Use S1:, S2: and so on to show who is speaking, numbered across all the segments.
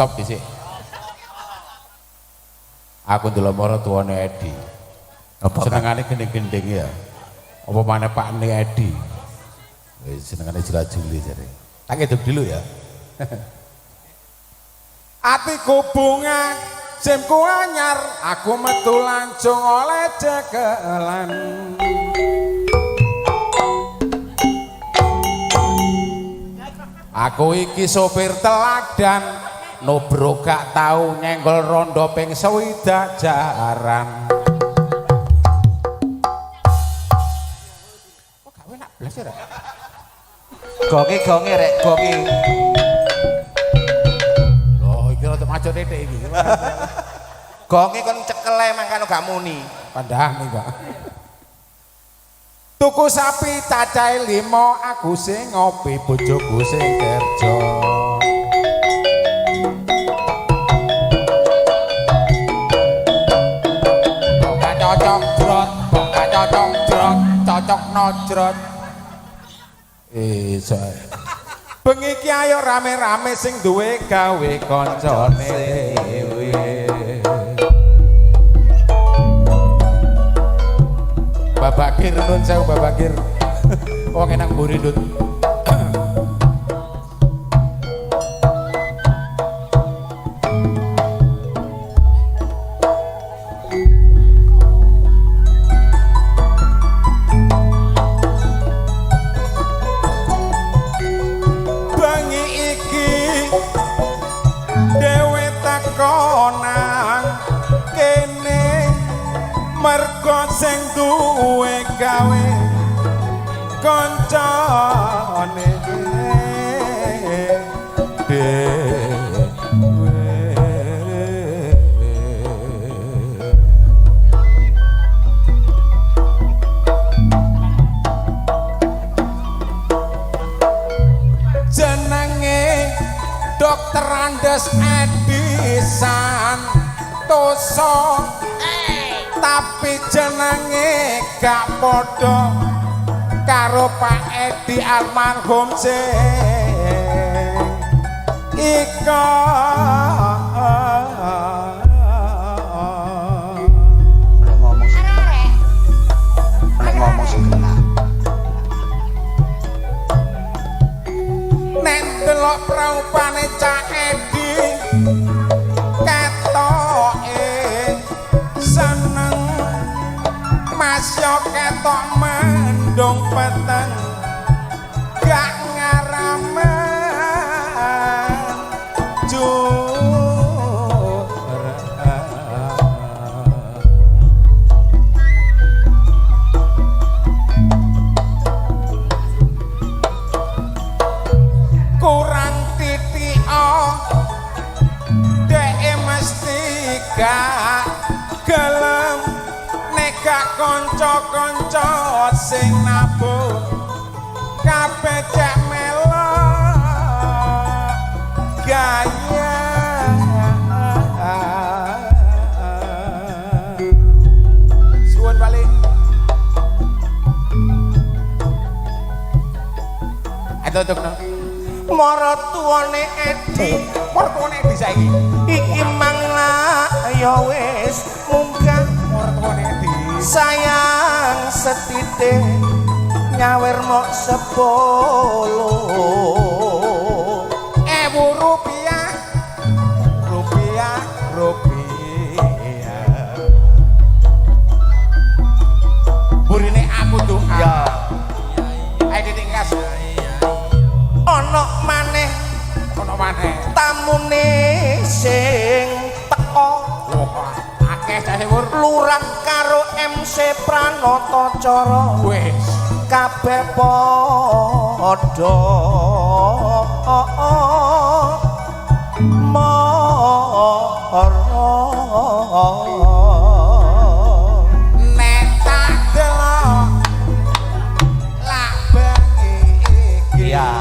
S1: Stop dhisik. Aku ndelok maratuwane Edi. Senengane gendeng-gendeng ya. Apa maneh Pak Ne Edi. Wis senengane jula-juli jare. Tak eduk dulu ya. Atiku bunga, simku anyar, aku metu langsung oleh cekelan. Aku iki sopir teladan, nobro gak tau nyenggol rondo ping swidak jaran. Kok gak enak blas ya?
S2: Gonge rek, gonge.
S1: Loh, iki rada maco titik iki.
S2: Gonge kon cekel ae mangkane gak muni.
S1: Pandang iki, Pak. Tuku sapi cacahe 5, aku sing ngopi, bojoku sing kerja. Kok cocok jrot, kok cocok jrot, cocok nojrot. Bengi iki ayo rame-rame sing duwe gawe kancane dhewe. Babakir nun sewu babakir. Wong enak mburi ndut. Bengi iki dhewe takonan kene mergo sing duwe gawe kancane dhewe. Jenenge Dokter Andes Edi Santoso, tapi jenenge gak padha karo Pak Edi almarhum sing iko.
S2: Ngomong sing ngomong sing kena.
S1: Nek delok praupane Cak Edi ketoke seneng, Mas yo ketok mendung peteng gak ngaramen kurang titio dek mesti gak gelem nek gak kanca-kanca sing nabung kabeh cek melok gaya. Suwun balik. Ayo tuk no. Maratuwane Edi, maratuwane Edi saiki. Iki mangla ya wis munggah maratuwane Edi. Sayang setitik nyawer mok 10.000 rupiah. Burine aku tuh.
S2: Ya.
S1: Ayo ditingkas. Ono maneh tamune sing teko. Akeh cah Wur. Lurah karo MC Pranata Cara. Wis kabeh padha nek tak delok lak bengi iki.
S2: Ya.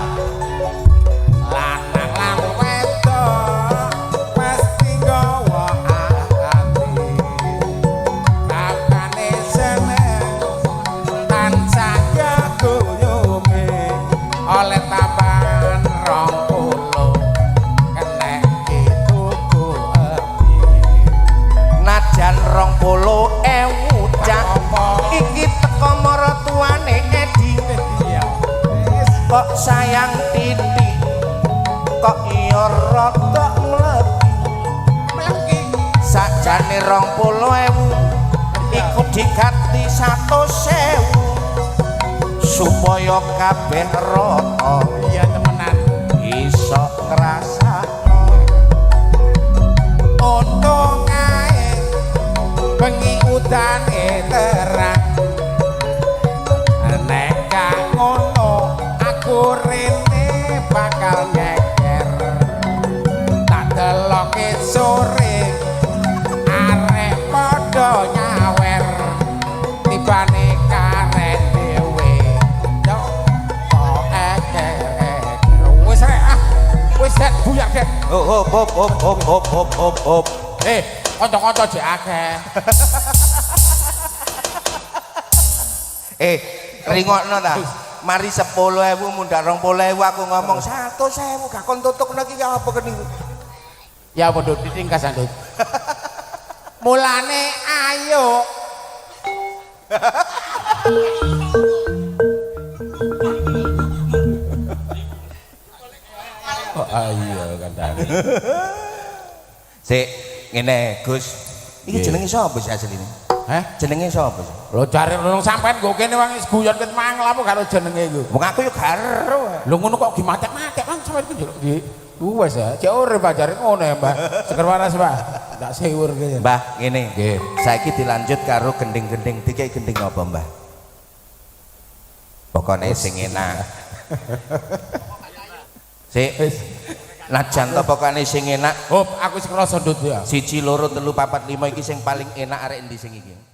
S1: Oleh tambahan 20 kenek gitu
S2: mulane 20.000 iku diganti 100.000 supaya kabeh rata
S1: iya temenan
S2: iso ngrasakno
S1: untung ae bengi udane terang nek gak ngono aku rene bakal ngeker tak deloke sore arek padha nyawer tibane karen dhewe yo kok eker wis rek wis rek buyak dek
S2: hop
S1: kanca-kanca jek akeh
S2: ringokno ta mari 10.000 mundak 20.000 aku ngomong 100.000 gak kon tutukno iki apa kene
S1: ya padha ditingkas andut mulane ayo oh ayo kandhane
S2: sik ngene Gus iki jenenge sapa sih asline jenenge sapa sih
S1: lho jare nang sampean kok kene wong wis guyon ket mangkel apa karo jenenge iku
S2: wong aku yo garo
S1: lho ngono kok gimatek-matek kan sampean iki njaluk nggih wes ya cek urip ajare ngono ya Mbah seger waras Mbah ndak sewur kene
S2: Mbah ngene nggih saiki dilanjut karo gending-gending dikek gending apa Mbah pokoknya sing enak sik najan to pokoknya sing enak
S1: hop aku sing ngrasa ndut ya
S2: 1 2 3 4 5 iki sing paling enak arek endi sing iki